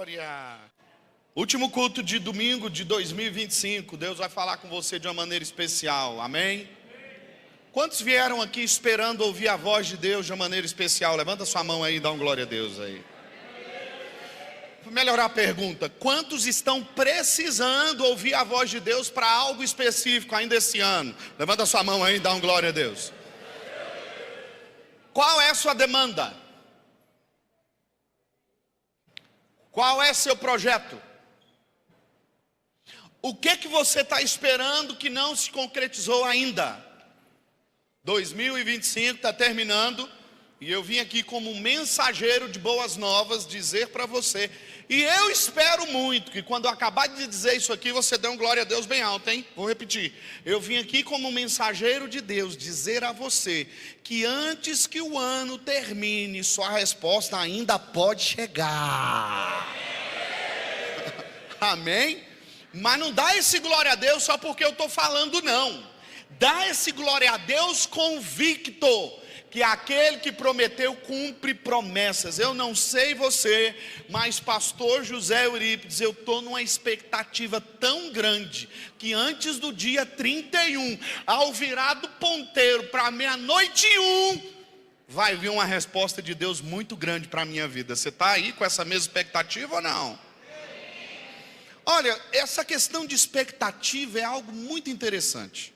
Glória! Último culto de domingo de 2025. Deus vai falar com você de uma maneira especial, amém? Quantos vieram aqui esperando ouvir a voz de Deus de uma maneira especial? Levanta sua mão aí e dá um glória a Deus aí. Vou melhorar a pergunta. Quantos estão precisando ouvir a voz de Deus para algo específico ainda esse ano? Levanta sua mão aí e dá um glória a Deus. Qual é a sua demanda? Qual é seu projeto? O que você está esperando que não se concretizou ainda? 2025 está terminando e eu vim aqui como um mensageiro de boas novas dizer para você. E eu espero muito que quando eu acabar de dizer isso aqui, você dê um glória a Deus bem alto, hein? Vou repetir. Eu vim aqui como um mensageiro de Deus dizer a você que antes que o ano termine, sua resposta ainda pode chegar. Amém? Mas não dá esse glória a Deus só porque eu estou falando, não. Dá esse glória a Deus convicto que aquele que prometeu cumpre promessas. Eu não sei você, mas pastor José Eurípides, eu estou numa expectativa tão grande que antes do dia 31, ao virar do ponteiro para meia-noite e 1, vai vir uma resposta de Deus muito grande para a minha vida. Você está aí com essa mesma expectativa ou não? Olha, essa questão de expectativa é algo muito interessante.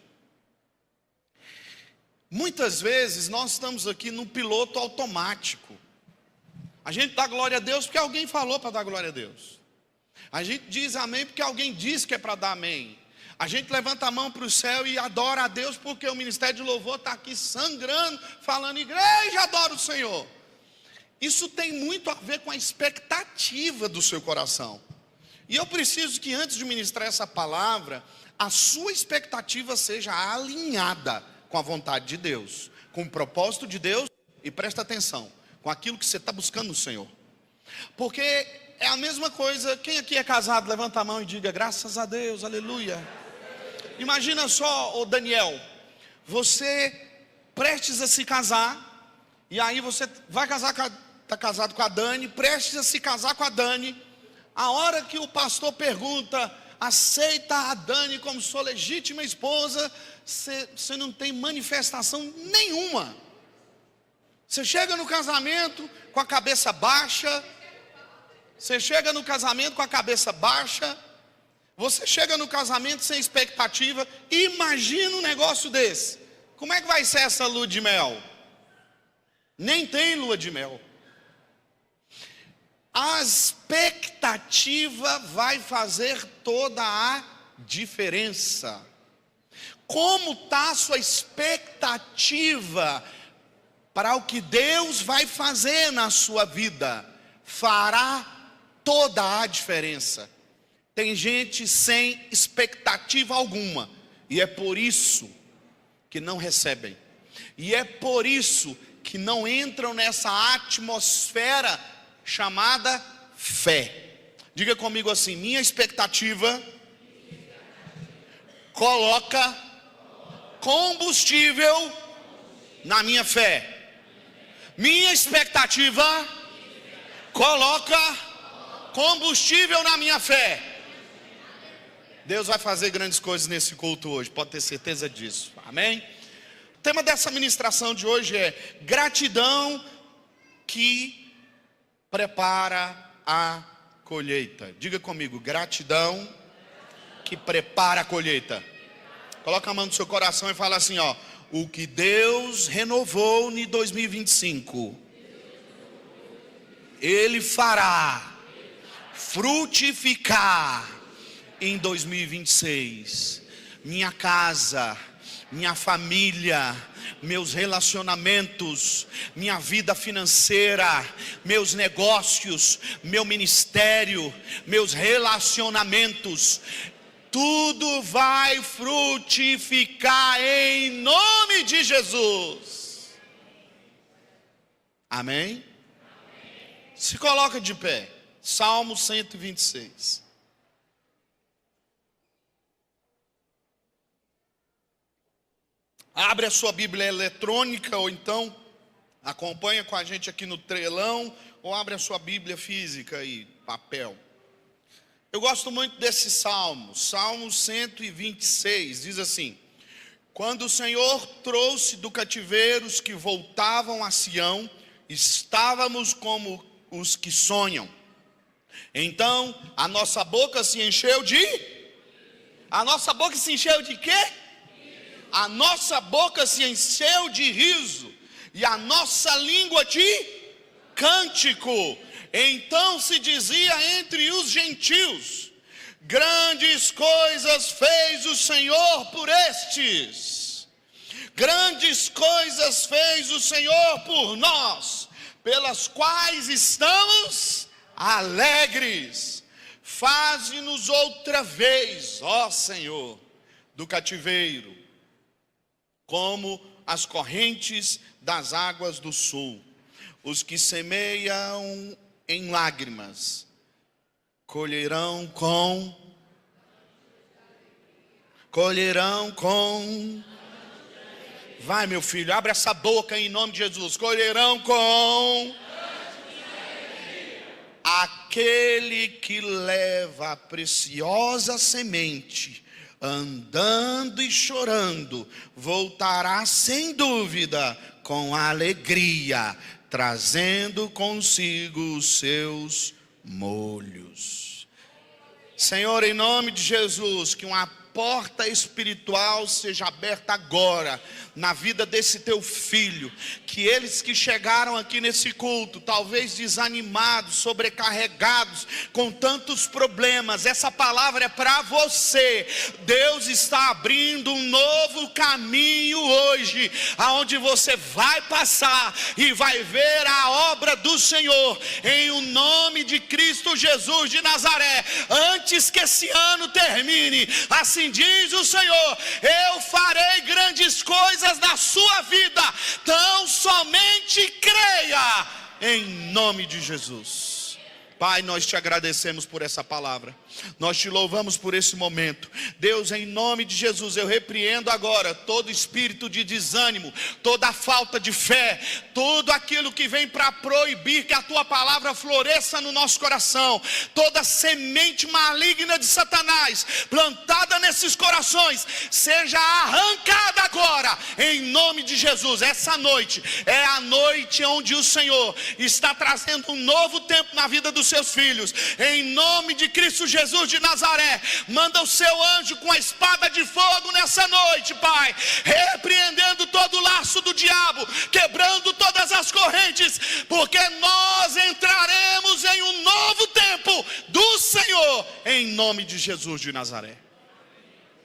Muitas vezes nós estamos aqui no piloto automático. A gente dá glória a Deus porque alguém falou para dar glória a Deus. A gente diz amém porque alguém disse que é para dar amém. A gente levanta a mão para o céu e adora a Deus porque o ministério de louvor está aqui sangrando, falando: igreja, adora o Senhor. Isso tem muito a ver com a expectativa do seu coração. E eu preciso que antes de ministrar essa palavra, a sua expectativa seja alinhada com a vontade de Deus, com o propósito de Deus, e presta atenção, com aquilo que você está buscando no Senhor. Porque é a mesma coisa. Quem aqui é casado, levanta a mão e diga graças a Deus, aleluia. Imagina só, ô Daniel, você prestes a se casar, e aí você vai casar, está casado com a Dani, prestes a se casar com a Dani. A hora que o pastor pergunta: aceita a Dani como sua legítima esposa? Você não tem manifestação nenhuma. Você chega no casamento com a cabeça baixa. Você chega no casamento com a cabeça baixa. Você chega no casamento sem expectativa. Imagina um negócio desse. Como é que vai ser essa lua de mel? Nem tem lua de mel. A expectativa vai fazer toda a diferença. Como está a sua expectativa para o que Deus vai fazer na sua vida? Fará toda a diferença. Tem gente sem expectativa alguma, e é por isso que não recebem. E é por isso que não entram nessa atmosfera chamada fé. Diga comigo assim: minha expectativa coloca combustível na minha fé. Minha expectativa coloca combustível na minha fé. Deus vai fazer grandes coisas nesse culto hoje, pode ter certeza disso, amém? O tema dessa ministração de hoje é gratidão que prepara a colheita. Diga comigo: gratidão que prepara a colheita. Coloca a mão no seu coração e fala assim, ó: o que Deus renovou em 2025, Ele fará frutificar em 2026. Minha casa, minha família, meus relacionamentos, minha vida financeira, meus negócios, meu ministério, meus relacionamentos, tudo vai frutificar em nome de Jesus. Amém? Se coloca de pé. Salmo 126. Abre a sua Bíblia eletrônica ou então Acompanha com a gente aqui no telão ou abre a sua Bíblia física aí, papel. Eu gosto muito desse salmo, Salmo 126, diz assim: quando o Senhor trouxe do cativeiro os que voltavam a Sião, estávamos como os que sonham. Então a nossa boca se encheu de... A nossa boca se encheu de quê? A nossa boca se encheu de riso e a nossa língua de cântico. Então se dizia entre os gentios: grandes coisas fez o Senhor por estes. Grandes coisas fez o Senhor por nós, pelas quais estamos alegres. Faze-nos outra vez, ó Senhor, do cativeiro, como as correntes das águas do sul. Os que semeiam em lágrimas colherão com... Vai, meu filho, abre essa boca em nome de Jesus. Colherão com... Aquele que leva a preciosa semente, andando e chorando, voltará sem dúvida com alegria, trazendo consigo os seus molhos. Senhor, em nome de Jesus, que uma porta espiritual seja aberta agora na vida desse teu filho, que eles que chegaram aqui nesse culto, talvez desanimados, sobrecarregados, com tantos problemas, essa palavra é para você. Deus está abrindo um novo caminho hoje, aonde você vai passar e vai ver a obra do Senhor, em o nome de Cristo Jesus de Nazaré. Antes que esse ano termine, assim diz o Senhor: eu farei grandes coisas na sua vida, tão somente creia, em nome de Jesus. Pai, nós te agradecemos por essa palavra, nós te louvamos por esse momento. Deus, em nome de Jesus, eu repreendo agora todo espírito de desânimo, toda falta de fé, tudo aquilo que vem para proibir que a tua palavra floresça no nosso coração, toda semente maligna de Satanás plantada nesses corações, seja arrancada agora, em nome de Jesus. Essa noite é a noite onde o Senhor está trazendo um novo tempo na vida dos seus filhos, em nome de Cristo Jesus de Nazaré. Manda o seu anjo com a espada de fogo nessa noite, Pai, repreendendo todo o laço do diabo, quebrando todas as correntes, porque nós entraremos em um novo tempo do Senhor, em nome de Jesus de Nazaré.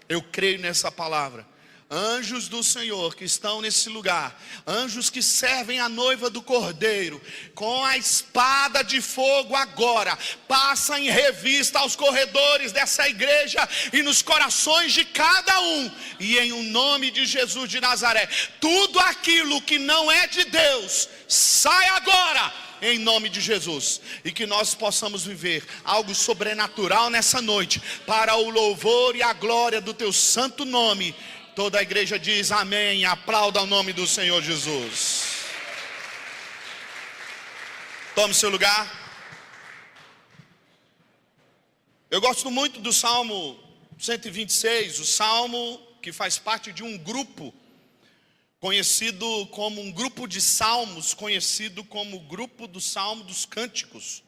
Eu creio nessa palavra. Anjos do Senhor que estão nesse lugar, anjos que servem a noiva do Cordeiro, com a espada de fogo agora, passa em revista aos corredores dessa igreja e nos corações de cada um, e em o nome de Jesus de Nazaré, tudo aquilo que não é de Deus, sai agora, em nome de Jesus, e que nós possamos viver algo sobrenatural nessa noite, para o louvor e a glória do teu santo nome. Toda a igreja diz amém, aplauda o nome do Senhor Jesus. Tome seu lugar. Eu gosto muito do Salmo 126, o salmo que faz parte de um grupo, conhecido como um grupo de salmos, conhecido como o grupo do Salmo dos Cânticos,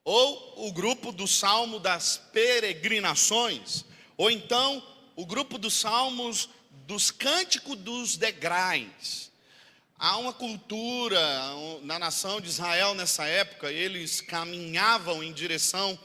ou o grupo do Salmo das Peregrinações, ou então o grupo dos salmos dos cânticos dos degraus. Há uma cultura na nação de Israel nessa época, eles caminhavam em direção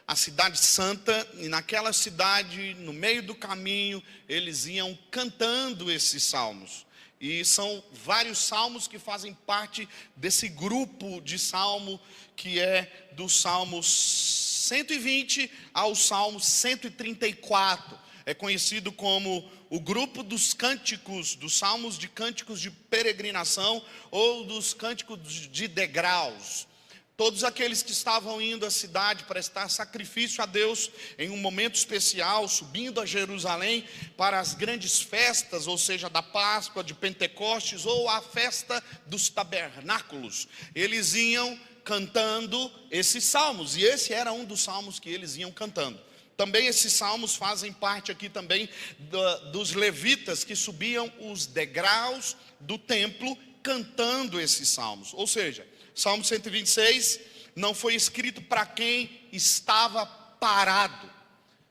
à cidade santa, e naquela cidade, no meio do caminho, eles iam cantando esses salmos. E são vários salmos que fazem parte desse grupo de salmo, que é do Salmo 120 ao Salmo 134. É conhecido como o grupo dos cânticos, dos salmos de cânticos de peregrinação, ou dos cânticos de degraus. Todos aqueles que estavam indo à cidade prestar sacrifício a Deus em um momento especial, subindo a Jerusalém para as grandes festas, ou seja, da Páscoa, de Pentecostes, ou a festa dos tabernáculos, eles iam cantando esses salmos, e esse era um dos salmos que eles iam cantando. Também esses salmos fazem parte aqui também dos levitas que subiam os degraus do templo cantando esses salmos. Ou seja, Salmo 126 não foi escrito para quem estava parado.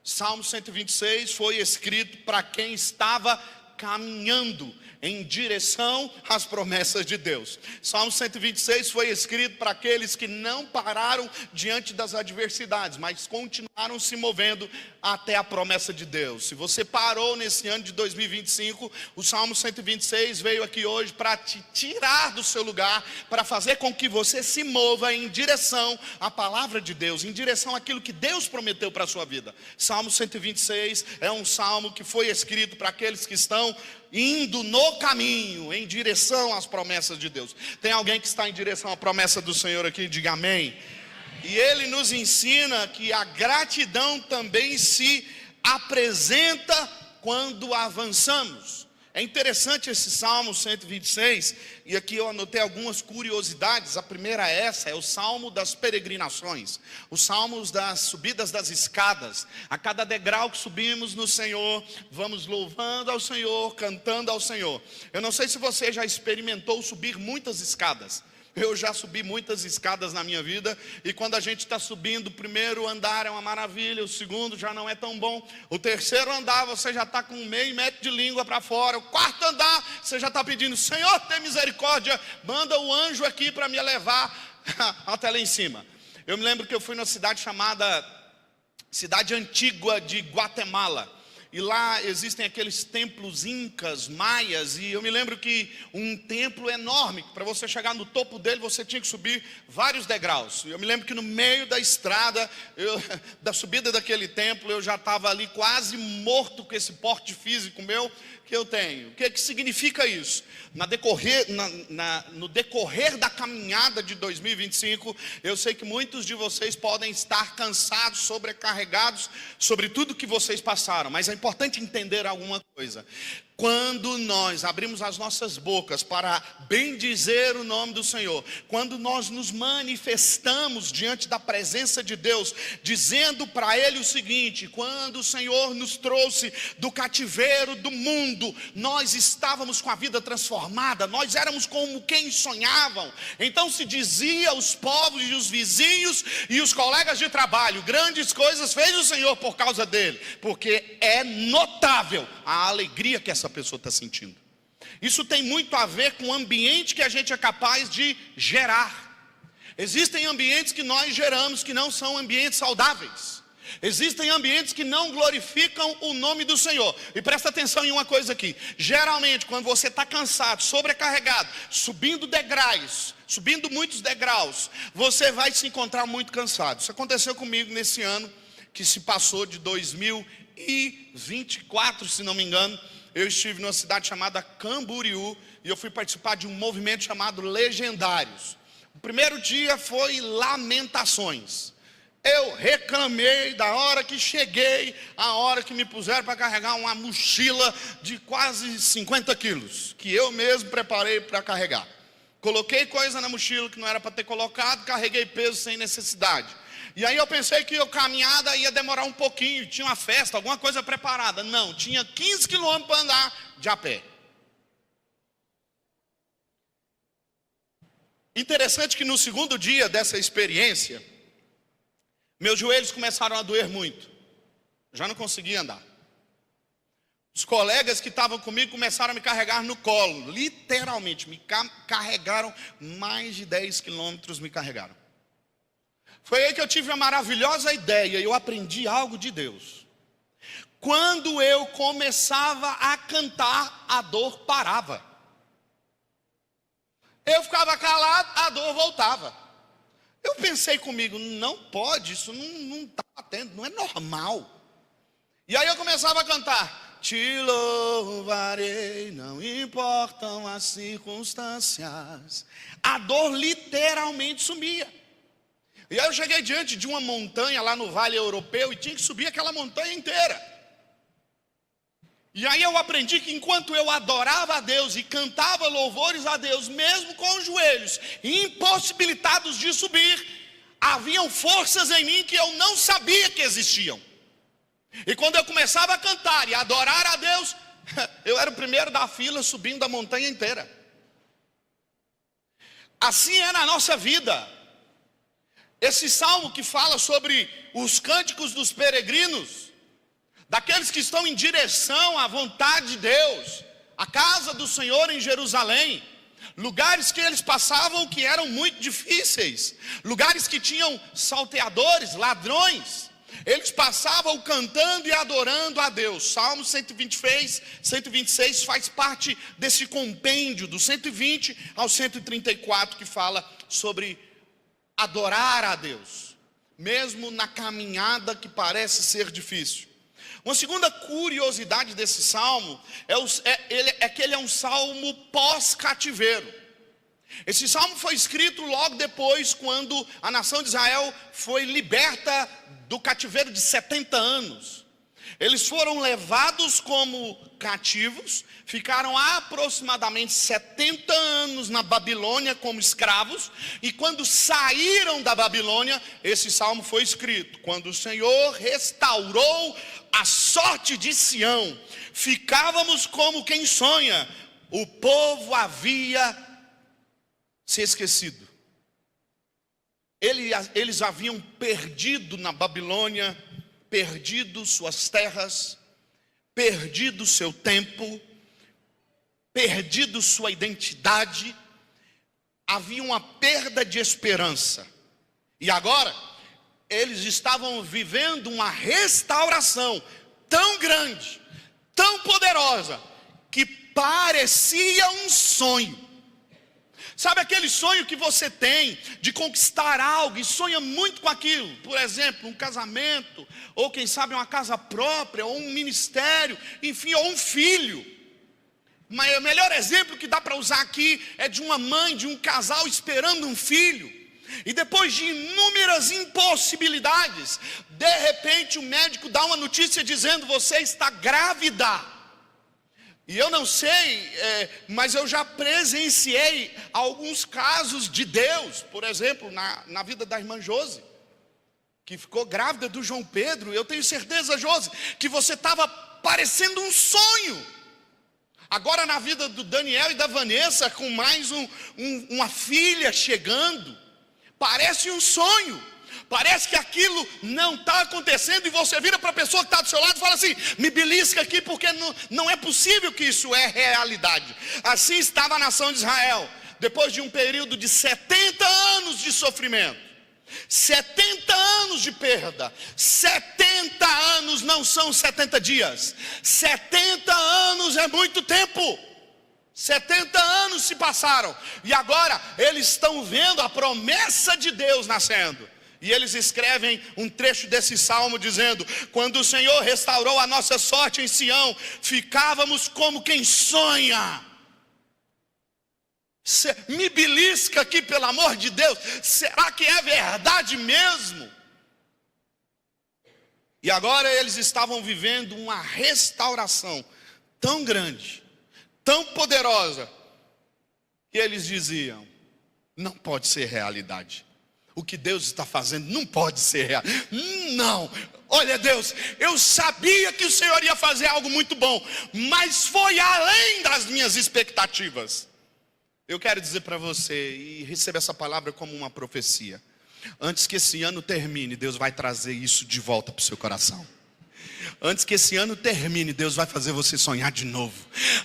Salmo 126 foi escrito para quem estava caminhando em direção às promessas de Deus. Salmo 126 foi escrito para aqueles que não pararam diante das adversidades, mas continuaram se movendo até a promessa de Deus. Se você parou nesse ano de 2025, o Salmo 126 veio aqui hoje para te tirar do seu lugar, para fazer com que você se mova em direção à palavra de Deus, em direção àquilo que Deus prometeu para a sua vida. Salmo 126 é um salmo que foi escrito para aqueles que estão indo no caminho, em direção às promessas de Deus. Tem alguém que está em direção à promessa do Senhor aqui? Diga amém. E ele nos ensina que a gratidão também se apresenta quando avançamos. É interessante esse Salmo 126, e aqui eu anotei algumas curiosidades. A primeira é essa, é o Salmo das peregrinações, os salmos das subidas das escadas. A cada degrau que subimos no Senhor, vamos louvando ao Senhor, cantando ao Senhor. Eu não sei se você já experimentou subir muitas escadas. Eu já subi muitas escadas na minha vida, e quando a gente está subindo, o primeiro andar é uma maravilha, o segundo já não é tão bom, o terceiro andar você já está com meio metro de língua para fora, o quarto andar você já está pedindo: Senhor, tem misericórdia, manda o anjo aqui para me levar até lá em cima. Eu me lembro que eu fui numa cidade chamada Cidade Antigua de Guatemala. E lá existem aqueles templos incas, maias, e eu me lembro que um templo enorme, para você chegar no topo dele, você tinha que subir vários degraus. Eu me lembro que no meio da estrada, da subida daquele templo, eu já estava ali quase morto com esse porte físico meu que eu tenho. O que significa isso? No decorrer da caminhada de 2025, eu sei que muitos de vocês podem estar cansados, sobrecarregados, sobre tudo que vocês passaram, mas é importante entender alguma coisa. Quando nós abrimos as nossas bocas para bendizer o nome do Senhor, quando nós nos manifestamos diante da presença de Deus, dizendo para Ele o seguinte: quando o Senhor nos trouxe do cativeiro do mundo, nós estávamos com a vida transformada, nós éramos como quem sonhavam. Então se dizia aos povos e os vizinhos e os colegas de trabalho: grandes coisas fez o Senhor por causa dele, porque é notável a alegria que essa pessoa está sentindo. Isso tem muito a ver com o ambiente que a gente é capaz de gerar. Existem ambientes que nós geramos que não são ambientes saudáveis. Existem ambientes que não glorificam o nome do Senhor. E presta atenção em uma coisa aqui: geralmente quando você está cansado, sobrecarregado, subindo degraus, subindo muitos degraus, você vai se encontrar muito cansado. Isso aconteceu comigo nesse ano que se passou de 2024, se não me engano. Eu estive numa cidade chamada Camboriú, e eu fui participar de um movimento chamado Legendários. O primeiro dia foi lamentações. Eu reclamei da hora que cheguei, a hora que me puseram para carregar uma mochila de quase 50 quilos, que eu mesmo preparei para carregar. Coloquei coisa na mochila que não era para ter colocado, carreguei peso sem necessidade. E aí eu pensei que a caminhada ia demorar um pouquinho, tinha uma festa, alguma coisa preparada. Não, tinha 15 quilômetros para andar de a pé. Interessante que no segundo dia dessa experiência, meus joelhos começaram a doer muito. Já não conseguia andar. Os colegas que estavam comigo começaram a me carregar no colo. Literalmente, me carregaram mais de 10 quilômetros, me carregaram. Foi aí que eu tive a maravilhosa ideia, e eu aprendi algo de Deus. Quando eu começava a cantar, a dor parava. Eu ficava calado, a dor voltava. Eu pensei comigo: não pode, isso não está batendo, não é normal. E aí eu começava a cantar: te louvarei, não importam as circunstâncias. A dor literalmente sumia. E aí eu cheguei diante de uma montanha lá no Vale Europeu e tinha que subir aquela montanha inteira. E aí eu aprendi que enquanto eu adorava a Deus e cantava louvores a Deus, mesmo com os joelhos impossibilitados de subir, haviam forças em mim que eu não sabia que existiam. E quando eu começava a cantar e adorar a Deus, eu era o primeiro da fila subindo a montanha inteira. Assim é na nossa vida. Esse salmo que fala sobre os cânticos dos peregrinos, daqueles que estão em direção à vontade de Deus, a casa do Senhor em Jerusalém, lugares que eles passavam que eram muito difíceis, lugares que tinham salteadores, ladrões, eles passavam cantando e adorando a Deus. Salmo 126 faz parte desse compêndio, do 120 ao 134, que fala sobre adorar a Deus, mesmo na caminhada que parece ser difícil. Uma segunda curiosidade desse salmo é que ele é um salmo pós-cativeiro. Esse salmo foi escrito logo depois, quando a nação de Israel foi liberta do cativeiro de 70 anos. Eles foram levados como cativos, ficaram aproximadamente 70 anos na Babilônia como escravos, e quando saíram da Babilônia, esse salmo foi escrito: quando o Senhor restaurou a sorte de Sião, ficávamos como quem sonha, o povo havia se esquecido. Eles haviam perdido na Babilônia, perdido suas terras, perdido seu tempo, perdido sua identidade. Havia uma perda de esperança. E agora, eles estavam vivendo uma restauração tão grande, tão poderosa, que parecia um sonho. Sabe aquele sonho que você tem de conquistar algo e sonha muito com aquilo? Por exemplo, um casamento, ou quem sabe uma casa própria, ou um ministério, enfim, ou um filho. Mas o melhor exemplo que dá para usar aqui é de uma mãe, de um casal esperando um filho. E depois de inúmeras impossibilidades, de repente o médico dá uma notícia dizendo: você está grávida. E eu não sei, mas eu já presenciei alguns casos de Deus. Por exemplo, na vida da irmã Josi, que ficou grávida do João Pedro. Eu tenho certeza, Josi, que você estava parecendo um sonho. Agora na vida do Daniel e da Vanessa, com mais uma filha chegando, parece um sonho. Parece que aquilo não está acontecendo, e você vira para a pessoa que está do seu lado e fala assim: me belisca aqui, porque não é possível que isso é realidade. Assim estava a nação de Israel, depois de um período de 70 anos de sofrimento, 70 anos de perda. 70 anos não são 70 dias, 70 anos é muito tempo. 70 anos se passaram, e agora eles estão vendo a promessa de Deus nascendo. E eles escrevem um trecho desse salmo dizendo: quando o Senhor restaurou a nossa sorte em Sião, ficávamos como quem sonha. Me belisca aqui, pelo amor de Deus. Será que é verdade mesmo? E agora eles estavam vivendo uma restauração tão grande, tão poderosa, que eles diziam: não pode ser realidade. O que Deus está fazendo não pode ser real. Não, olha Deus, eu sabia que o Senhor ia fazer algo muito bom, mas foi além das minhas expectativas. Eu quero dizer para você, e receba essa palavra como uma profecia: antes que esse ano termine, Deus vai trazer isso de volta para o seu coração. Antes que esse ano termine, Deus vai fazer você sonhar de novo.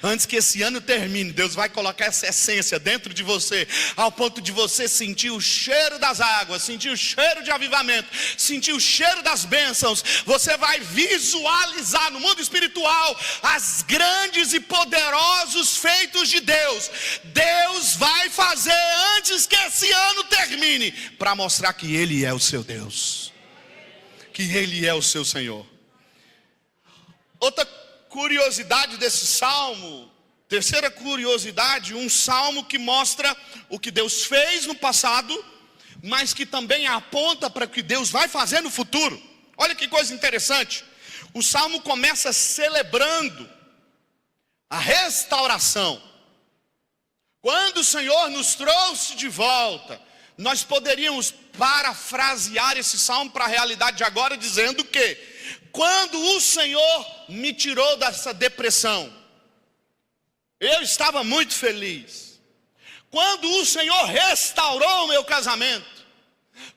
Antes que esse ano termine, Deus vai colocar essa essência dentro de você, ao ponto de você sentir o cheiro das águas, sentir o cheiro de avivamento, sentir o cheiro das bênçãos. Você vai visualizar no mundo espiritual as grandes e poderosos feitos de Deus. Deus vai fazer antes que esse ano termine, para mostrar que Ele é o seu Deus, que Ele é o seu Senhor. Outra curiosidade desse salmo, terceira curiosidade, um salmo que mostra o que Deus fez no passado, mas que também aponta para o que Deus vai fazer no futuro. Olha que coisa interessante. O salmo começa celebrando a restauração. Quando o Senhor nos trouxe de volta, nós poderíamos parafrasear esse salmo para a realidade de agora, dizendo que quando o Senhor me tirou dessa depressão, eu estava muito feliz. Quando o Senhor restaurou o meu casamento,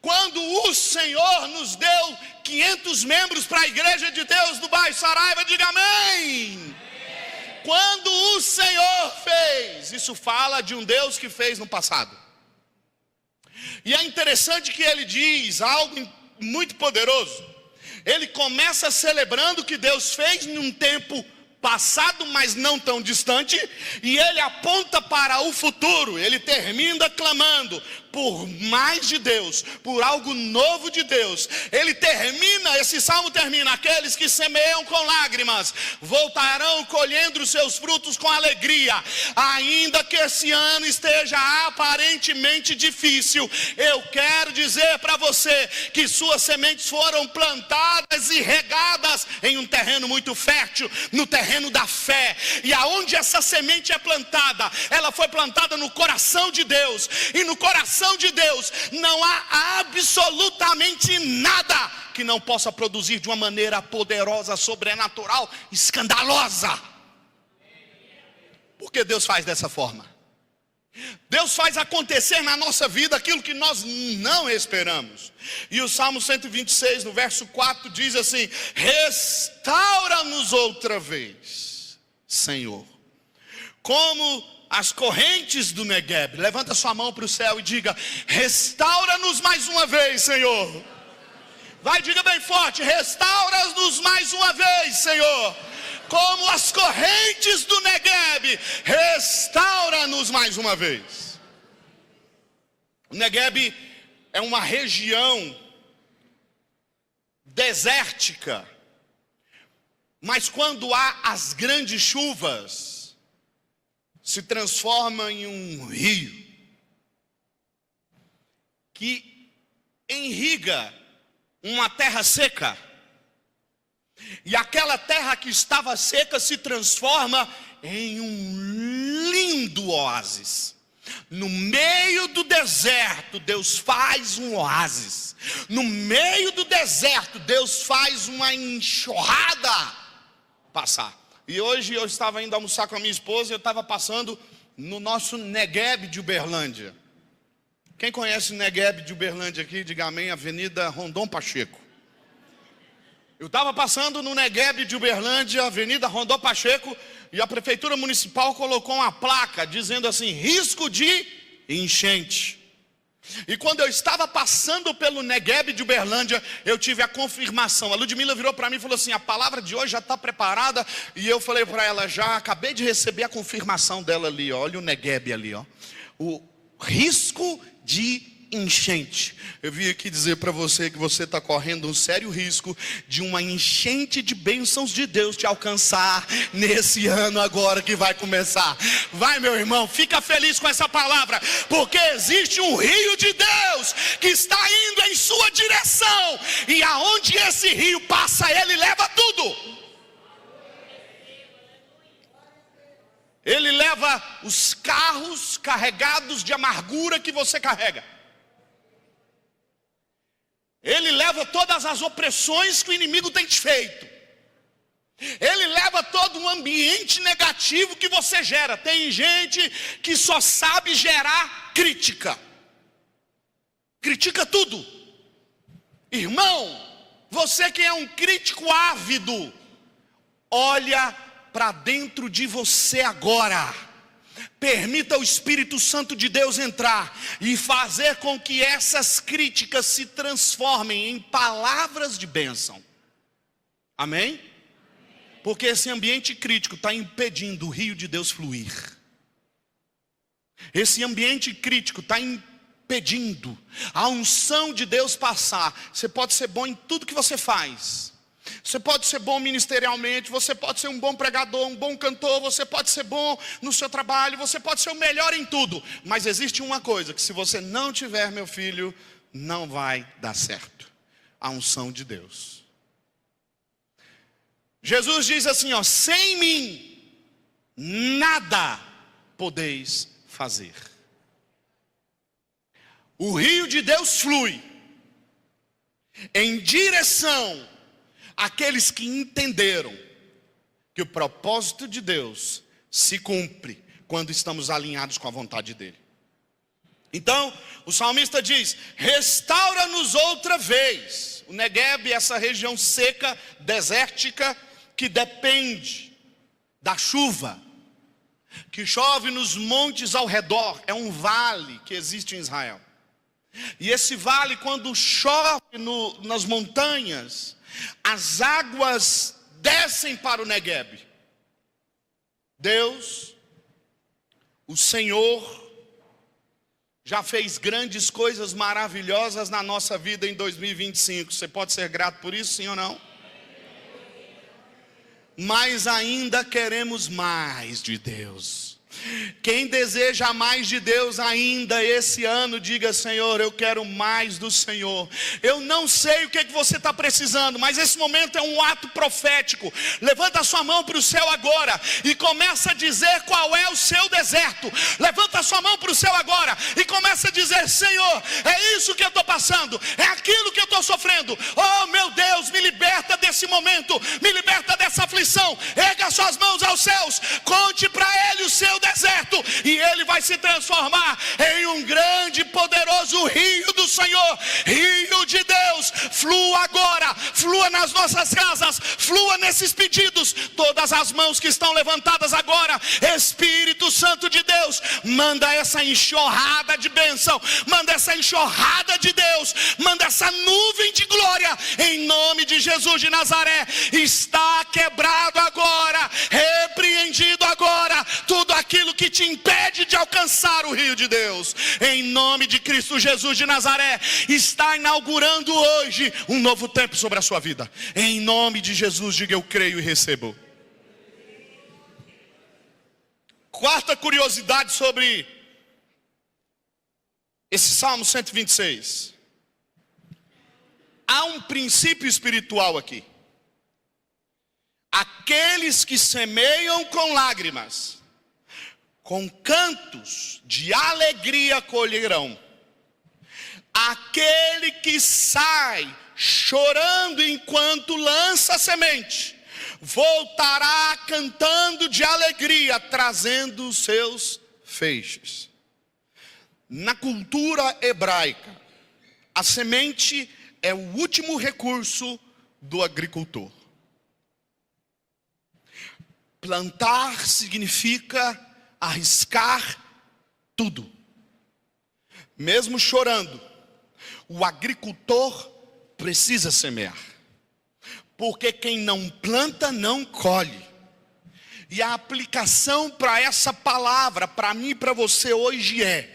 quando o Senhor nos deu 500 membros para a igreja de Deus do bairro Saraiva, diga amém. Quando o Senhor fez, isso fala de um Deus que fez no passado. E é interessante que ele diz algo muito poderoso. Ele começa celebrando o que Deus fez em um tempo passado, mas não tão distante, e ele aponta para o futuro. Ele termina clamando por mais de Deus, por algo novo de Deus. Ele termina, esse salmo termina: aqueles que semeiam com lágrimas voltarão colhendo os seus frutos com alegria. Ainda que esse ano esteja aparentemente difícil, eu quero dizer para você que suas sementes foram plantadas e regadas em um terreno muito fértil, no terreno da fé. E aonde essa semente é plantada, ela foi plantada no coração de Deus. E no coração de Deus não há absolutamente nada que não possa produzir de uma maneira poderosa, sobrenatural, escandalosa. Porque Deus faz dessa forma. Deus faz acontecer na nossa vida aquilo que nós não esperamos. E o Salmo 126, no verso 4, diz assim: restaura-nos outra vez, Senhor, como as correntes do Negueb. Levanta sua mão para o céu e diga: restaura-nos mais uma vez, Senhor. Vai, diga bem forte: restaura-nos mais uma vez, Senhor, como as correntes do Negueb. Restaura-nos mais uma vez. O Negueb é uma região desértica, mas quando há as grandes chuvas, se transforma em um rio que irriga uma terra seca. E aquela terra que estava seca se transforma em um lindo oásis. No meio do deserto, Deus faz um oásis. No meio do deserto, Deus faz uma enxurrada passar. E hoje eu estava indo almoçar com a minha esposa e eu estava passando no nosso Negueb de Uberlândia. Quem conhece o Negueb de Uberlândia aqui, diga amém, Avenida Rondon Pacheco. Eu estava passando no Negueb de Uberlândia, Avenida Rondon Pacheco, e a prefeitura municipal colocou uma placa dizendo assim: risco de enchente. E quando eu estava passando pelo Negueb de Uberlândia, eu tive a confirmação. A Ludmila virou para mim e falou assim: a palavra de hoje já está preparada. E eu falei para ela: já acabei de receber a confirmação dela ali, ó. Olha o Negueb ali, ó. O risco de enchente. Eu vim aqui dizer para você que você está correndo um sério risco de uma enchente de bênçãos de Deus te alcançar nesse ano agora que vai começar. Vai, meu irmão, fica feliz com essa palavra, porque existe um rio de Deus que está indo em sua direção, e aonde esse rio passa, ele leva tudo. Ele leva os carros carregados de amargura que você carrega. Ele leva todas as opressões que o inimigo tem te feito. Ele leva todo um ambiente negativo que você gera. Tem gente que só sabe gerar crítica. Critica tudo. Irmão, você que é um crítico ávido, olha para dentro de você agora. Permita o Espírito Santo de Deus entrar e fazer com que essas críticas se transformem em palavras de bênção. Amém? Porque esse ambiente crítico está impedindo o rio de Deus fluir. Esse ambiente crítico está impedindo a unção de Deus passar. Você pode ser bom em tudo que você faz, Você pode ser bom ministerialmente, você pode ser um bom pregador, um bom cantor, você pode ser bom no seu trabalho, você pode ser o melhor em tudo. Mas existe uma coisa, que se você não tiver, meu filho, não vai dar certo: a unção de Deus. Jesus diz assim, ó: sem mim, nada podeis fazer. O rio de Deus flui em direção àqueles que entenderam que o propósito de Deus se cumpre quando estamos alinhados com a vontade dele. Então, o salmista diz: restaura-nos outra vez. O Negueb é essa região seca, desértica, que depende da chuva, que chove nos montes ao redor. É um vale que existe em Israel. E esse vale, quando chove nas montanhas, as águas descem para o Negueb. Deus, o Senhor, já fez grandes coisas maravilhosas na nossa vida em 2025. Você pode ser grato por isso, sim ou não? Mas ainda queremos mais de Deus. Quem deseja mais de Deus ainda esse ano, diga: Senhor, eu quero mais do Senhor. Eu não sei o que você está precisando, mas esse momento é um ato profético. Levanta a sua mão para o céu agora e começa a dizer qual é o seu deserto. Levanta a sua mão para o céu agora e começa a dizer: Senhor, é isso que eu estou passando, é aquilo que eu estou sofrendo. Oh meu Deus, me liberta desse momento, me liberta dessa aflição. Erga suas mãos aos céus, conte para Ele o seu deserto, e Ele vai se transformar em um grande e poderoso rio do Senhor. Rio de Deus, flua agora, flua nas nossas casas, flua nesses pedidos. Todas as mãos que estão levantadas agora, Espírito Santo de Deus, manda essa enxurrada de bênção, manda essa enxurrada de Deus, manda essa nuvem de glória, em nome de Jesus de Nazaré. Está quebrado agora, repreendido agora, tudo aquilo que te impede de alcançar o rio de Deus, em nome de Cristo Jesus de Nazaré. Está inaugurando hoje um novo tempo sobre a sua vida, em nome de Jesus. Diga: eu creio e recebo. Quarta curiosidade sobre esse Salmo 126. Há um princípio espiritual aqui. Aqueles que semeiam com lágrimas, com cantos de alegria colherão. Aquele que sai chorando enquanto lança a semente, voltará cantando de alegria, trazendo os seus feixes. Na cultura hebraica, a semente é o último recurso do agricultor. Plantar significa arriscar tudo. Mesmo chorando, o agricultor precisa semear. Porque quem não planta não colhe. E a aplicação para essa palavra, para mim e para você hoje é: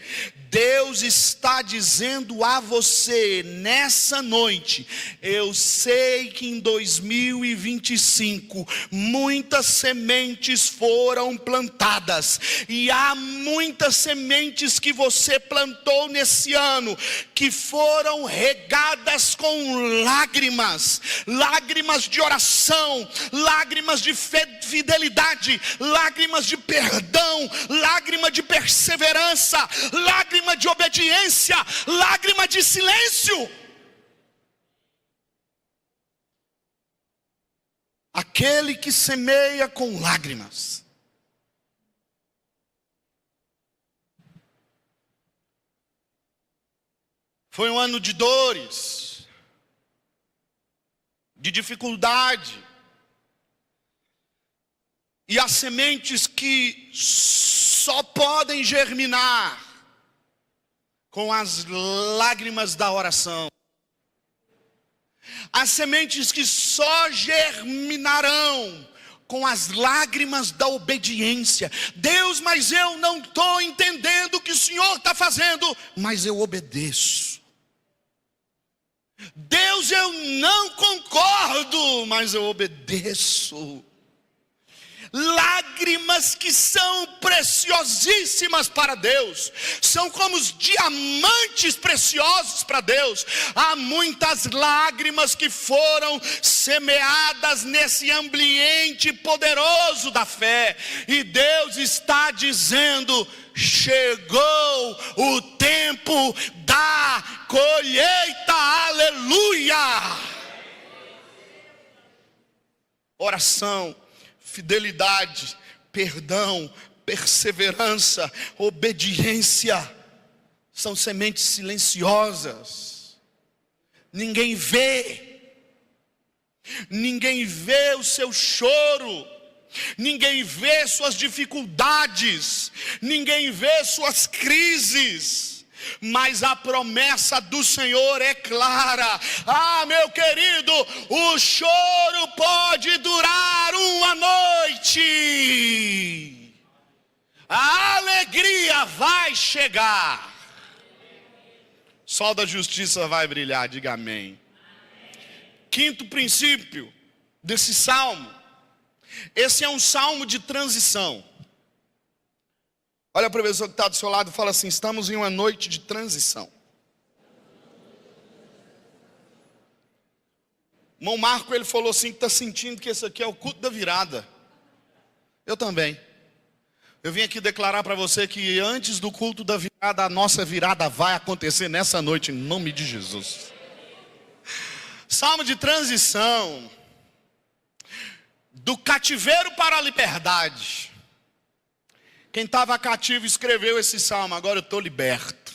Deus está dizendo a você nessa noite: eu sei que em 2025 muitas sementes foram plantadas, e há muitas sementes que você plantou nesse ano que foram regadas com lágrimas, lágrimas de oração, lágrimas de fidelidade, lágrimas de perdão, lágrima de perseverança, lágrima de obediência, lágrima de silêncio. Aquele que semeia com lágrimas. Foi um ano de dores, de dificuldade. E há sementes que só podem germinar com as lágrimas da oração. Há sementes que só germinarão com as lágrimas da obediência. Deus, mas eu não estou entendendo o que o Senhor está fazendo, mas eu obedeço. Deus, eu não concordo, mando, mas eu obedeço. Lágrimas que são preciosíssimas para Deus, são como os diamantes preciosos para Deus. Há muitas lágrimas que foram semeadas nesse ambiente poderoso da fé, e Deus está dizendo: chegou o tempo da colheita, aleluia. Oração, fidelidade, perdão, perseverança, obediência, são sementes silenciosas. Ninguém vê o seu choro, ninguém vê suas dificuldades, ninguém vê suas crises. Mas a promessa do Senhor é clara. Ah, meu querido, o choro pode durar uma noite, a alegria vai chegar, o sol da justiça vai brilhar, diga amém. Quinto princípio desse salmo, esse é um salmo de transição. Olha para a pessoa que está do seu lado e fala assim: estamos em uma noite de transição. Irmão Marco, ele falou assim, que está sentindo que esse aqui é o culto da virada. Eu também. Eu vim aqui declarar para você que antes do culto da virada, a nossa virada vai acontecer nessa noite, em nome de Jesus. Salmo de transição. Do cativeiro para a liberdade. Quem estava cativo escreveu esse salmo: agora eu estou liberto.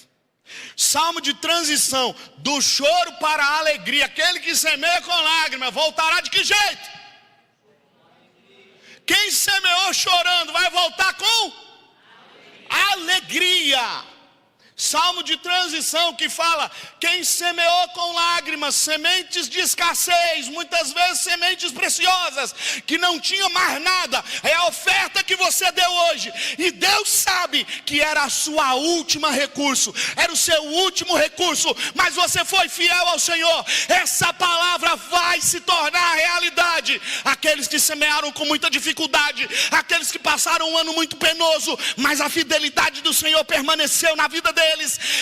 Salmo de transição, do choro para a alegria. Aquele que semeia com lágrimas voltará de que jeito? Quem semeou chorando vai voltar com alegria. Salmo de transição que fala: quem semeou com lágrimas, sementes de escassez, muitas vezes sementes preciosas, que não tinha mais nada, é a oferta que você deu hoje, e Deus sabe que era a sua última recurso, era o seu último recurso, mas você foi fiel ao Senhor, essa palavra vai se tornar realidade. Aqueles que semearam com muita dificuldade, aqueles que passaram um ano muito penoso, mas a fidelidade do Senhor permaneceu na vida deles,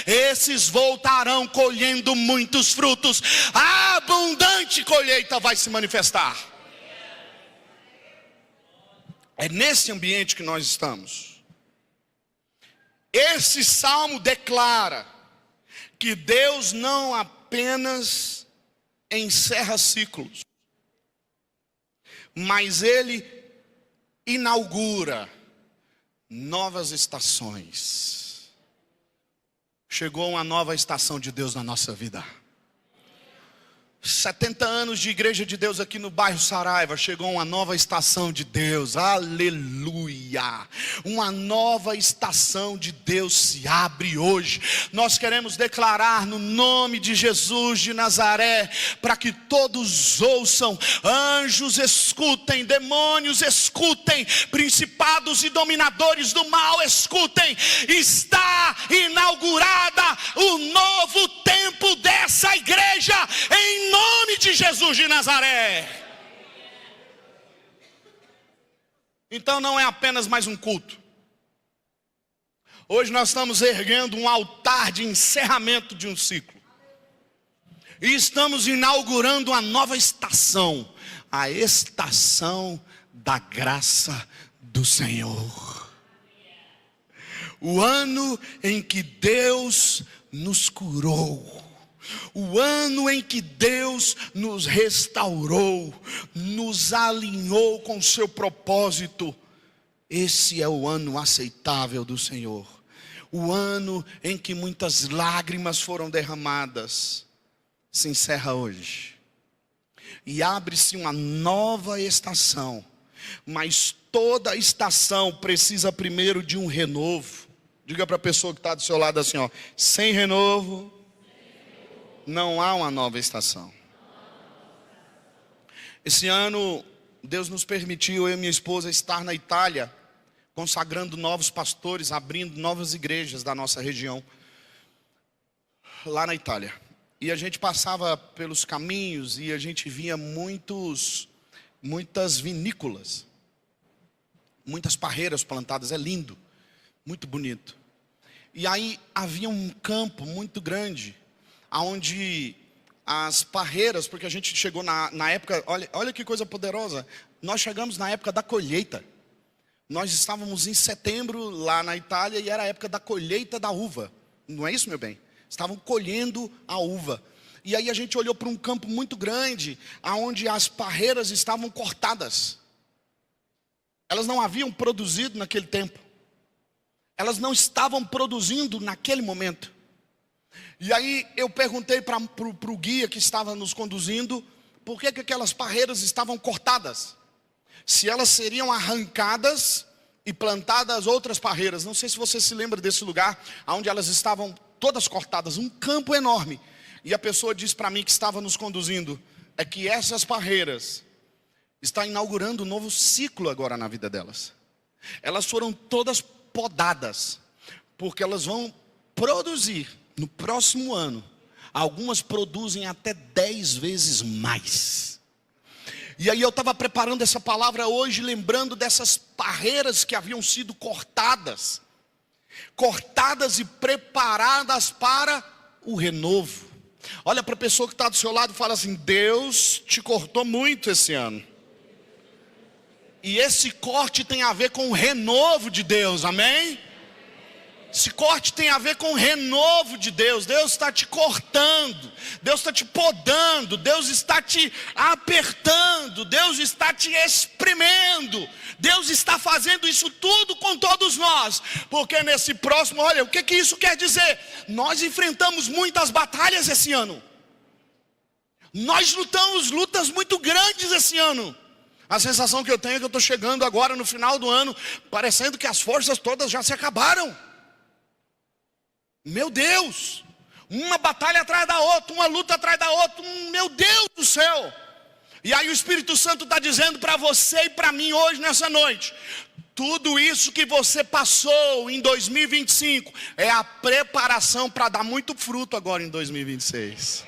esses voltarão colhendo muitos frutos. A abundante colheita vai se manifestar. É nesse ambiente que nós estamos. Esse salmo declara que Deus não apenas encerra ciclos, mas Ele inaugura novas estações. Chegou uma nova estação de Deus na nossa vida. 70 anos de igreja de Deus aqui no bairro Saraiva, chegou uma nova estação de Deus, aleluia. Uma nova estação de Deus se abre hoje. Nós queremos declarar no nome de Jesus de Nazaré, para que todos ouçam, anjos escutem, demônios escutem, principados e dominadores do mal escutem. Está inaugurada o novo tempo dessa igreja, em nome de Jesus de Nazaré. Então não é apenas mais um culto. Hoje nós estamos erguendo um altar de encerramento de um ciclo. E estamos inaugurando uma nova estação. A estação da graça do Senhor. O ano em que Deus nos curou. O ano em que Deus nos restaurou, nos alinhou com o seu propósito. Esse é o ano aceitável do Senhor. O ano em que muitas lágrimas foram derramadas se encerra hoje. E abre-se uma nova estação. Mas toda estação precisa primeiro de um renovo. Diga para a pessoa que está do seu lado assim, ó: sem renovo não há uma nova estação. Esse ano Deus nos permitiu, eu e minha esposa, estar na Itália, consagrando novos pastores, abrindo novas igrejas da nossa região, lá na Itália. E a gente passava pelos caminhos e a gente via muitas vinícolas, muitas parreiras plantadas. É lindo, muito bonito. E aí havia um campo muito grande, onde as parreiras, porque a gente chegou na época, olha que coisa poderosa, nós chegamos na época da colheita. Nós estávamos em setembro lá na Itália e era a época da colheita da uva. Não é isso, meu bem? Estavam colhendo a uva. E aí a gente olhou para um campo muito grande, onde as parreiras estavam cortadas. Elas não haviam produzido naquele tempo. Elas não estavam produzindo naquele momento. E aí eu perguntei para o guia que estava nos conduzindo, por que aquelas parreiras estavam cortadas? Se elas seriam arrancadas e plantadas outras parreiras. Não sei se você se lembra desse lugar, onde elas estavam todas cortadas, um campo enorme. E a pessoa disse para mim que estava nos conduzindo, é que essas parreiras estão inaugurando um novo ciclo agora na vida delas. Elas foram todas podadas, porque elas vão produzir no próximo ano. Algumas produzem até 10 vezes mais. E aí eu estava preparando essa palavra hoje, lembrando dessas parreiras que haviam sido cortadas e preparadas para o renovo. Olha para a pessoa que está do seu lado e fala assim: Deus te cortou muito esse ano. E esse corte tem a ver com o renovo de Deus, amém? Esse corte tem a ver com o renovo de Deus. Deus está te cortando, Deus está te podando, Deus está te apertando, Deus está te espremendo. Deus está fazendo isso tudo com todos nós, porque nesse próximo, olha, o que isso quer dizer? Nós enfrentamos muitas batalhas esse ano. Nós lutamos lutas muito grandes esse ano. A sensação que eu tenho é que eu estou chegando agora no final do ano, parecendo que as forças todas já se acabaram. Meu Deus, uma batalha atrás da outra, uma luta atrás da outra, meu Deus do céu. E aí o Espírito Santo está dizendo para você e para mim hoje, nessa noite, tudo isso que você passou em 2025, é a preparação para dar muito fruto agora em 2026.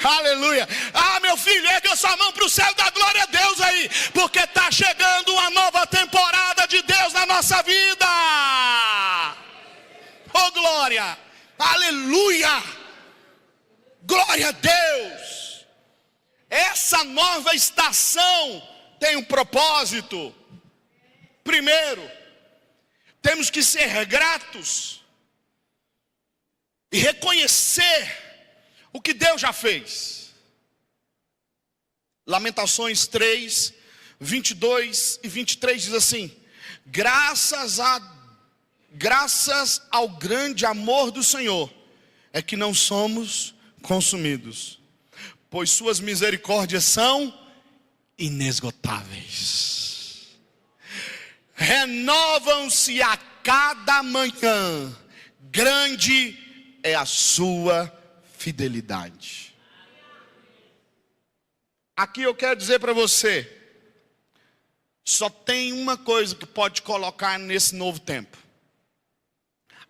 Aleluia. Ah, meu filho, ergue a sua mão para o céu, dá glória a Deus aí, porque está chegando uma nova temporada de Deus na nossa vida. Oh glória, aleluia, glória a Deus. Essa nova estação tem um propósito. Primeiro, temos que ser gratos e reconhecer o que Deus já fez. Lamentações 3, 22 e 23 diz assim: graças ao grande amor do Senhor é que não somos consumidos, pois suas misericórdias são inesgotáveis. Renovam-se a cada manhã, grande é a sua fidelidade. Aqui eu quero dizer para você, só tem uma coisa que pode colocar nesse novo tempo: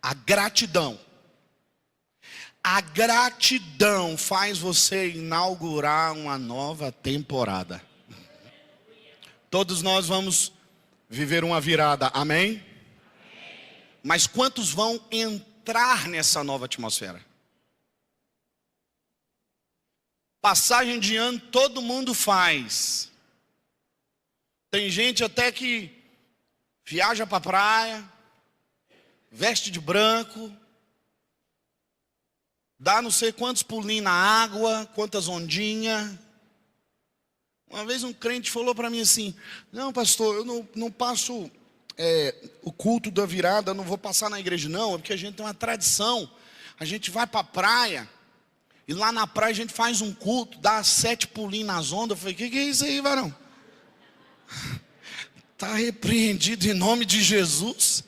a gratidão. A gratidão faz você inaugurar uma nova temporada. Todos nós vamos viver uma virada, amém? Mas quantos vão entrar nessa nova atmosfera? Passagem de ano todo mundo faz. Tem gente até que viaja para a praia, veste de branco, dá não sei quantos pulinhos na água, quantas ondinhas. Uma vez um crente falou para mim assim: não, pastor, eu não passo o culto da virada, eu não vou passar na igreja não, é porque a gente tem uma tradição. A gente vai para a praia, e lá na praia a gente faz um culto, dá 7 pulinhos nas ondas. Eu falei: que é isso aí, varão? Está repreendido em nome de Jesus.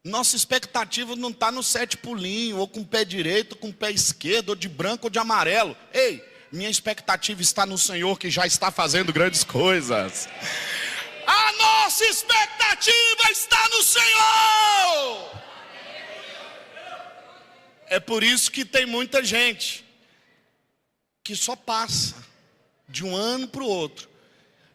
Nossa expectativa não está no 7 pulinhos, ou com o pé direito, ou com o pé esquerdo, ou de branco, ou de amarelo. Ei, minha expectativa está no Senhor, que já está fazendo grandes coisas. A nossa expectativa está no Senhor. É por isso que tem muita gente que só passa de um ano para o outro.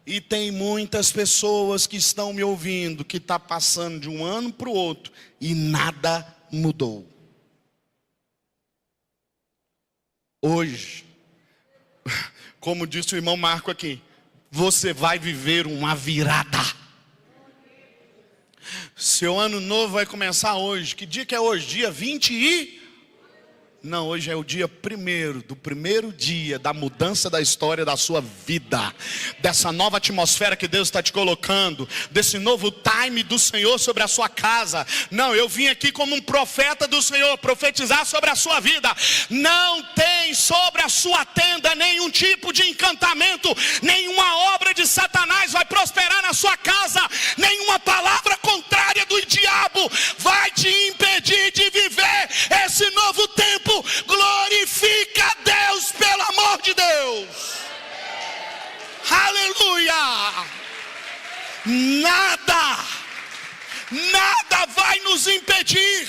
E tem muitas pessoas que estão me ouvindo, que estão passando de um ano para o outro e nada mudou. Hoje, como disse o irmão Marco aqui, você vai viver uma virada. Seu ano novo vai começar hoje. Que dia que é hoje? Dia 20 Não, hoje é o dia do primeiro dia da mudança da história da sua vida, dessa nova atmosfera que Deus está te colocando, desse novo time do Senhor sobre a sua casa. Não, eu vim aqui como um profeta do Senhor, profetizar sobre a sua vida. Não tem sobre a sua tenda nenhum tipo de encantamento, nenhuma obra de Satanás vai prosperar na sua casa, nenhuma palavra contrária do diabo vai te impedir de viver esse novo tempo. Glorifica a Deus, pelo amor de Deus. Aleluia. Nada vai nos impedir,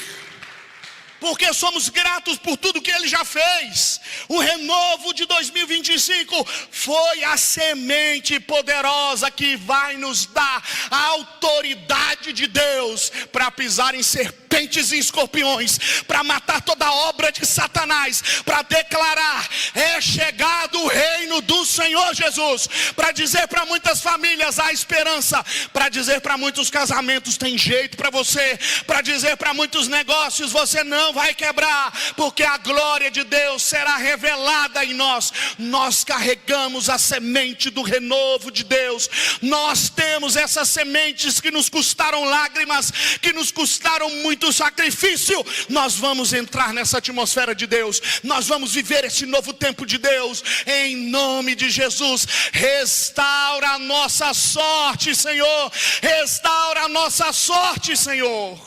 porque somos gratos por tudo que Ele já fez. O renovo de 2025 foi a semente poderosa que vai nos dar a autoridade de Deus para pisar em serpentes e escorpiões, para matar toda obra de Satanás, para declarar: é chegado o reino do Senhor Jesus, para dizer para muitas famílias: há esperança, para dizer para muitos casamentos: tem jeito para você, para dizer para muitos negócios: você não vai quebrar, porque a glória de Deus será revelada em nós. Nós carregamos a semente do renovo de Deus. Nós temos essas sementes que nos custaram lágrimas, que nos custaram muito sacrifício. Nós vamos entrar nessa atmosfera de Deus, nós vamos viver esse novo tempo de Deus, em nome de Jesus. Restaura a nossa sorte, Senhor. Restaura a nossa sorte, Senhor.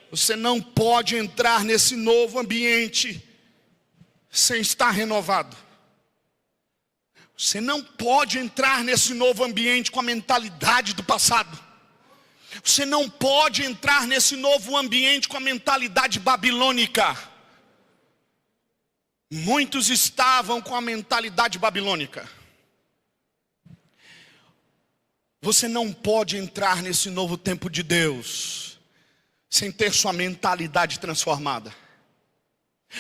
Você não pode entrar nesse novo ambiente sem estar renovado. Você não pode entrar nesse novo ambiente com a mentalidade do passado. Você não pode entrar nesse novo ambiente com a mentalidade babilônica. Muitos estavam com a mentalidade babilônica. Você não pode entrar nesse novo tempo de Deus sem ter sua mentalidade transformada,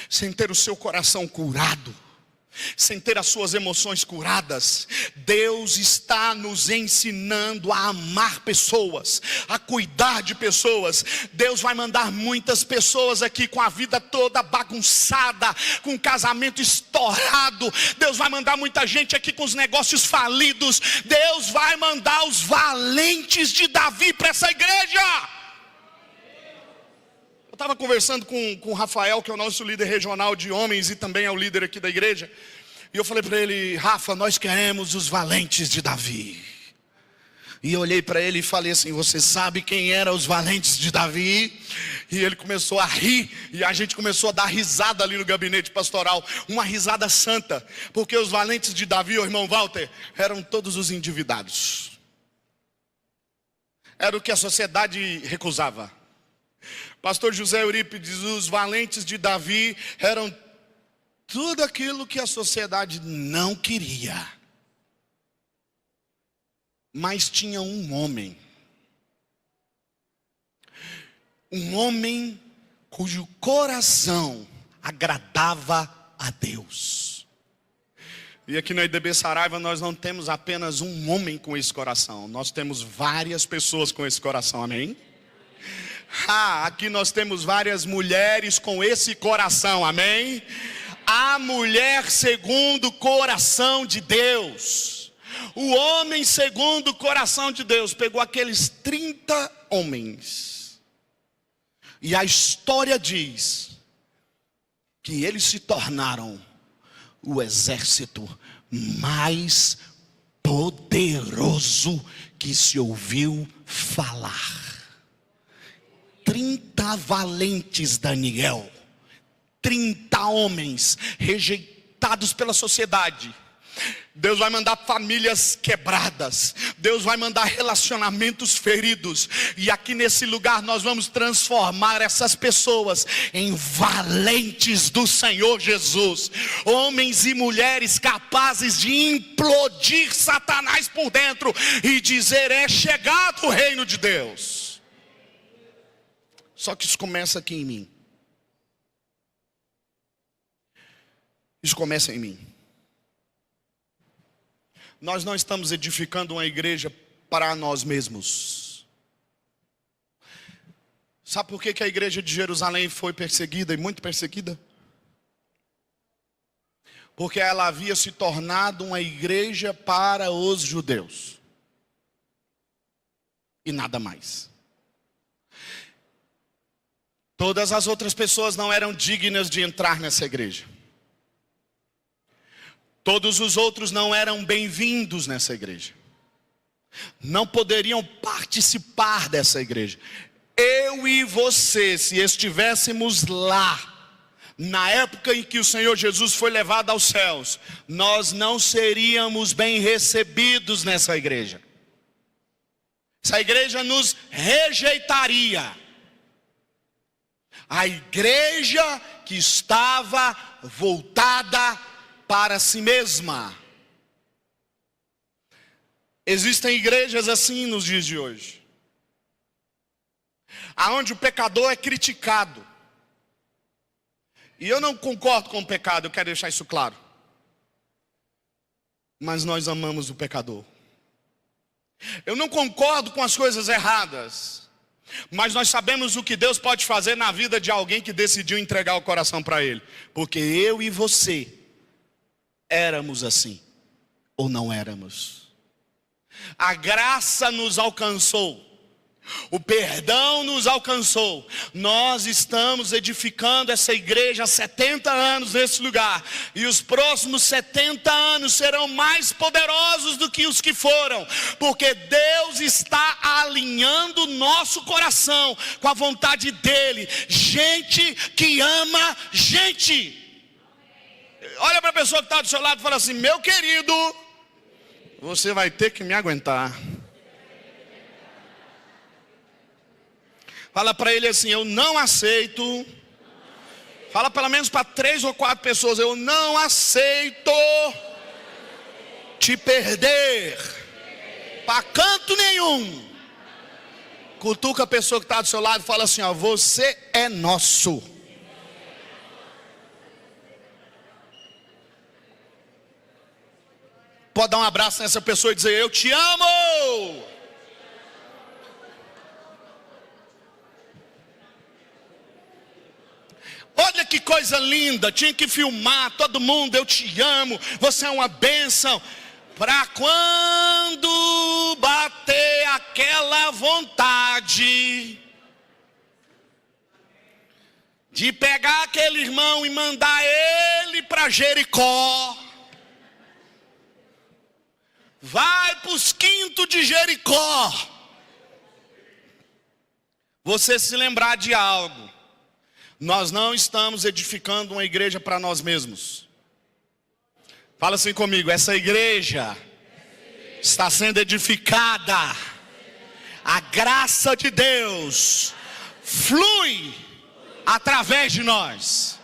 sem ter o seu coração curado, sem ter as suas emoções curadas. Deus está nos ensinando a amar pessoas, a cuidar de pessoas. Deus vai mandar muitas pessoas aqui com a vida toda bagunçada, com o casamento estourado. Deus vai mandar muita gente aqui com os negócios falidos. Deus vai mandar os valentes de Davi para essa igreja. Eu estava conversando com o Rafael, que é o nosso líder regional de homens e também é o líder aqui da igreja. E eu falei para ele: Rafa, nós queremos os valentes de Davi. E eu olhei para ele e falei assim: você sabe quem eram os valentes de Davi? E ele começou a rir, e a gente começou a dar risada ali no gabinete pastoral. Uma risada santa, porque os valentes de Davi, o irmão Walter, eram todos os endividados. Era o que a sociedade recusava. Pastor José Eurípides, os valentes de Davi eram tudo aquilo que a sociedade não queria. Mas tinha um homem cujo coração agradava a Deus. E aqui na IDB Saraiva nós não temos apenas um homem com esse coração, nós temos várias pessoas com esse coração, amém? Aqui nós temos várias mulheres com esse coração, amém? A mulher segundo o coração de Deus. O homem segundo o coração de Deus pegou aqueles 30 homens. E a história diz que eles se tornaram o exército mais poderoso que se ouviu falar. 30 valentes, Daniel. 30 homens rejeitados pela sociedade, Deus vai mandar famílias quebradas. Deus vai mandar relacionamentos feridos. E aqui nesse lugar nós vamos transformar essas pessoas em valentes do Senhor Jesus. Homens e mulheres capazes de implodir Satanás por dentro e dizer: é chegado o reino de Deus. Só que isso começa aqui em mim. Isso começa em mim. Nós não estamos edificando uma igreja para nós mesmos. Sabe por que a igreja de Jerusalém foi perseguida e muito perseguida? Porque ela havia se tornado uma igreja para os judeus. E nada mais. Todas as outras pessoas não eram dignas de entrar nessa igreja. Todos os outros não eram bem-vindos nessa igreja. Não poderiam participar dessa igreja. Eu e você, se estivéssemos lá, na época em que o Senhor Jesus foi levado aos céus, nós não seríamos bem recebidos nessa igreja. Essa igreja nos rejeitaria. A igreja que estava voltada para si mesma. Existem igrejas assim nos dias de hoje, aonde o pecador é criticado. E eu não concordo com o pecado, eu quero deixar isso claro. Mas nós amamos o pecador. Eu não concordo com as coisas erradas, mas nós sabemos o que Deus pode fazer na vida de alguém que decidiu entregar o coração para Ele. Porque eu e você éramos assim, ou não éramos. A graça nos alcançou, o perdão nos alcançou. Nós estamos edificando essa igreja há 70 anos nesse lugar. E os próximos 70 anos serão mais poderosos do que os que foram. Porque Deus está alinhando o nosso coração com a vontade dEle. Gente que ama gente. Olha para a pessoa que está do seu lado e fala assim: meu querido, você vai ter que me aguentar. Fala para ele assim: eu não aceito. Fala pelo menos para 3 ou 4 pessoas: eu não aceito te perder para canto nenhum. Cutuca a pessoa que está do seu lado e fala assim: ó, você é nosso. Pode dar um abraço nessa pessoa e dizer: eu te amo. Olha que coisa linda, tinha que filmar todo mundo: eu te amo, você é uma bênção. Para quando bater aquela vontade de pegar aquele irmão e mandar ele para Jericó, vai para os quintos de Jericó, você se lembrar de algo: nós não estamos edificando uma igreja para nós mesmos. Fala assim comigo: essa igreja está sendo edificada. A graça de Deus flui através de nós.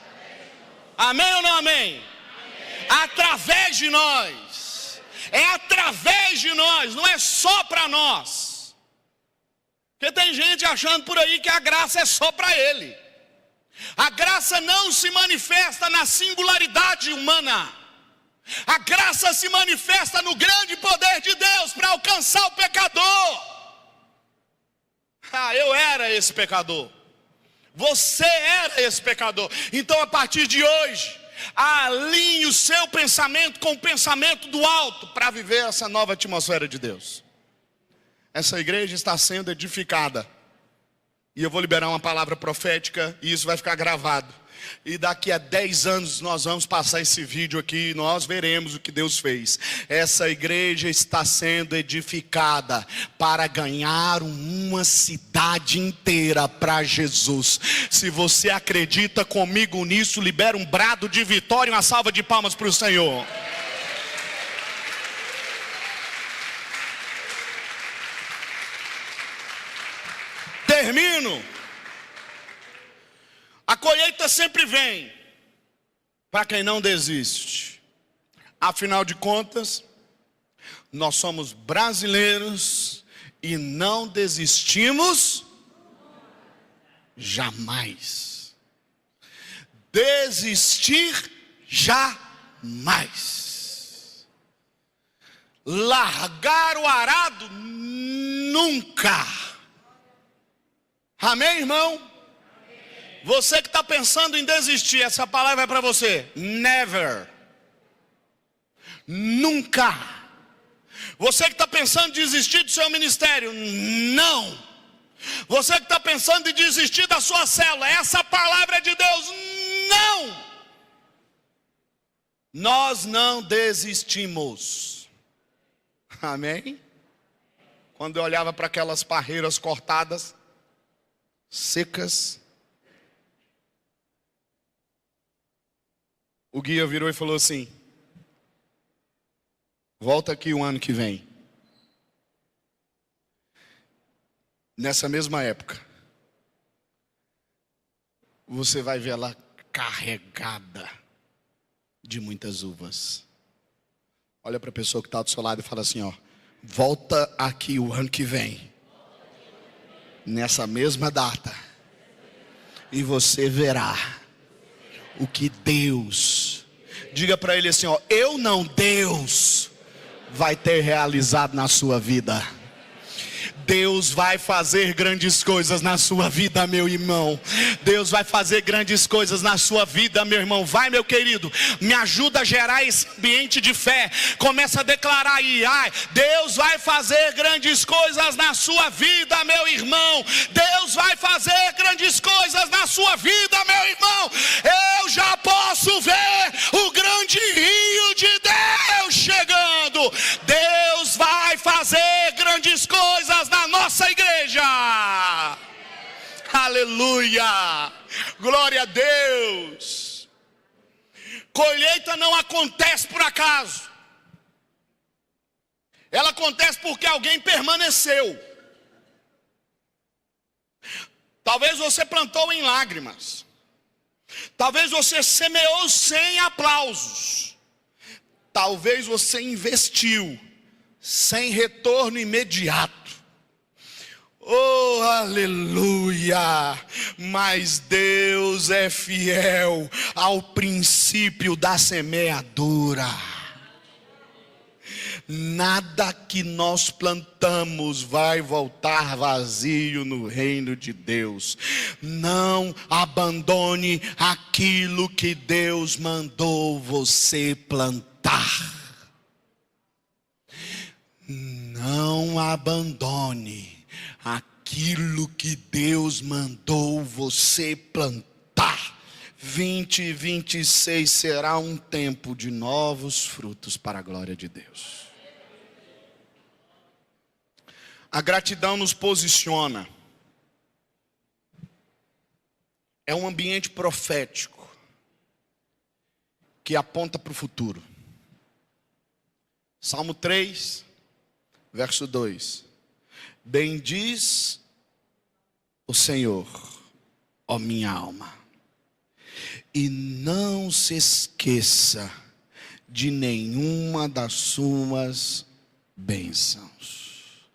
Amém ou não amém? Através de nós. É através de nós, não é só para nós. Porque tem gente achando por aí que a graça é só para ele. A graça não se manifesta na singularidade humana. A graça se manifesta no grande poder de Deus para alcançar o pecador. Eu era esse pecador. Você era esse pecador. Então, a partir de hoje, alinhe o seu pensamento com o pensamento do alto para viver essa nova atmosfera de Deus. Essa igreja está sendo edificada. E eu vou liberar uma palavra profética e isso vai ficar gravado. E daqui a 10 anos nós vamos passar esse vídeo aqui e nós veremos o que Deus fez. Essa igreja está sendo edificada para ganhar uma cidade inteira para Jesus. Se você acredita comigo nisso, libera um brado de vitória e uma salva de palmas para o Senhor. termino. A colheita sempre vem para quem não desiste. Afinal de contas, nós somos brasileiros e não desistimos jamais. Desistir jamais. Largar o arado nunca. Amém, irmão? Você que está pensando em desistir, essa palavra é para você. Never. Nunca. Você que está pensando em desistir do seu ministério, não. Você que está pensando em desistir da sua célula, essa palavra é de Deus, não. Nós não desistimos. Amém? Quando eu olhava para aquelas parreiras cortadas, secas, o guia virou e falou assim: volta aqui o ano que vem. Nessa mesma época, você vai ver ela carregada de muitas uvas. Olha para a pessoa que está do seu lado e fala assim, ó: volta aqui o ano que vem, nessa mesma data, e você verá o que Deus, diga para ele assim, ó: eu não, Deus vai ter realizado na sua vida. Deus vai fazer grandes coisas na sua vida, meu irmão. Deus vai fazer grandes coisas na sua vida, meu irmão. Vai, meu querido, me ajuda a gerar esse ambiente de fé. Começa a declarar aí: ai, Deus vai fazer grandes coisas na sua vida, meu irmão. Deus vai fazer grandes coisas na sua vida, meu irmão. Eu já posso ver o grande rio de Deus chegando. Deus vai fazer grandes coisas na nossa igreja. Aleluia, glória a Deus. Colheita não acontece por acaso. Ela acontece porque alguém permaneceu. Talvez você plantou em lágrimas. Talvez você semeou sem aplausos. Talvez você investiu sem retorno imediato. Oh, aleluia! Mas Deus é fiel ao princípio da semeadura. Nada que nós plantamos vai voltar vazio no reino de Deus. Não abandone aquilo que Deus mandou você plantar. Não abandone aquilo que Deus mandou você plantar. 2026 será um tempo de novos frutos para a glória de Deus. A gratidão nos posiciona. É um ambiente profético que aponta para o futuro. Salmo 3, verso 2. Bendiz o Senhor, ó minha alma, e não se esqueça de nenhuma das suas bênçãos.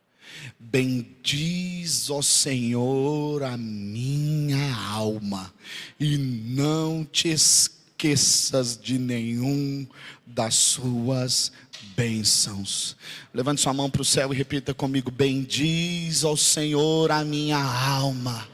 Bendiz, ó Senhor, a minha alma, e não te esqueças de nenhum das suas bênçãos. Levante sua mão para o céu e repita comigo: bendiz ao Senhor a minha alma,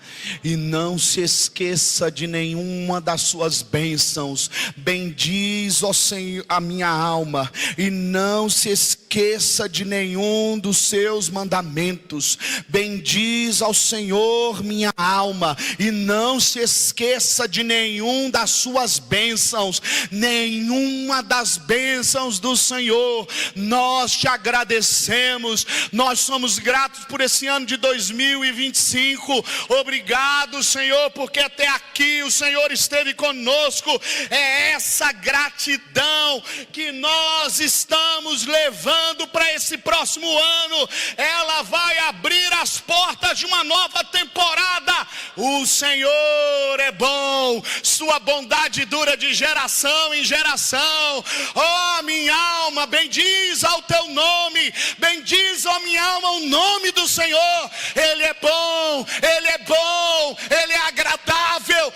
e não se esqueça de nenhuma das suas bênçãos. Bendiz ao Senhor a minha alma, e não se esqueça de nenhum dos seus mandamentos. Bendiz ao Senhor minha alma, e não se esqueça de nenhum das suas bênçãos. Nenhuma das bênçãos do Senhor Senhor, nós te agradecemos, nós somos gratos por esse ano de 2025, obrigado, Senhor, porque até aqui o Senhor esteve conosco. É essa gratidão que nós estamos levando para esse próximo ano. Ela vai abrir as portas de uma nova temporada. O Senhor é bom, sua bondade dura de geração em geração. Ó minha alma, bendiz ao teu nome, bendiz, ó minha alma, o nome do Senhor. Ele é bom, Ele é bom, Ele é agradável,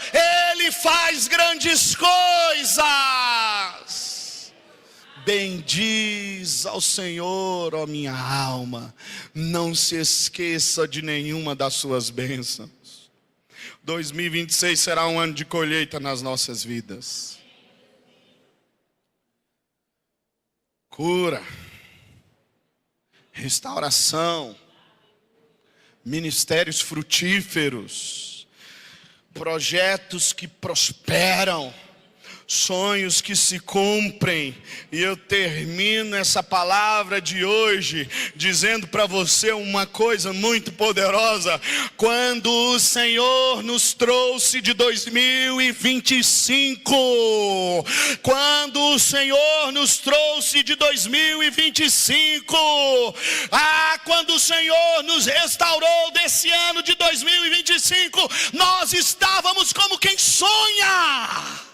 Ele faz grandes coisas. Bendiz ao Senhor, ó minha alma, não se esqueça de nenhuma das suas bênçãos. 2026 será um ano de colheita nas nossas vidas. Cura, restauração, ministérios frutíferos, projetos que prosperam, sonhos que se cumprem. E eu termino essa palavra de hoje dizendo para você uma coisa muito poderosa. Quando o Senhor nos trouxe de 2025, quando o Senhor nos trouxe de 2025, quando o Senhor nos restaurou desse ano de 2025, nós estávamos como quem sonha.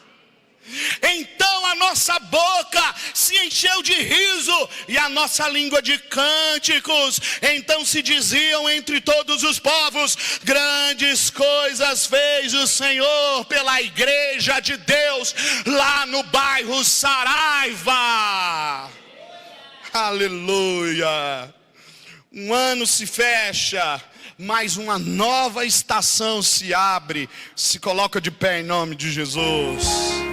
Então a nossa boca se encheu de riso e a nossa língua de cânticos. Então se diziam entre todos os povos: grandes coisas fez o Senhor pela igreja de Deus lá no bairro Saraiva. Aleluia. Um ano se fecha, mas uma nova estação se abre. Se coloca de pé em nome de Jesus.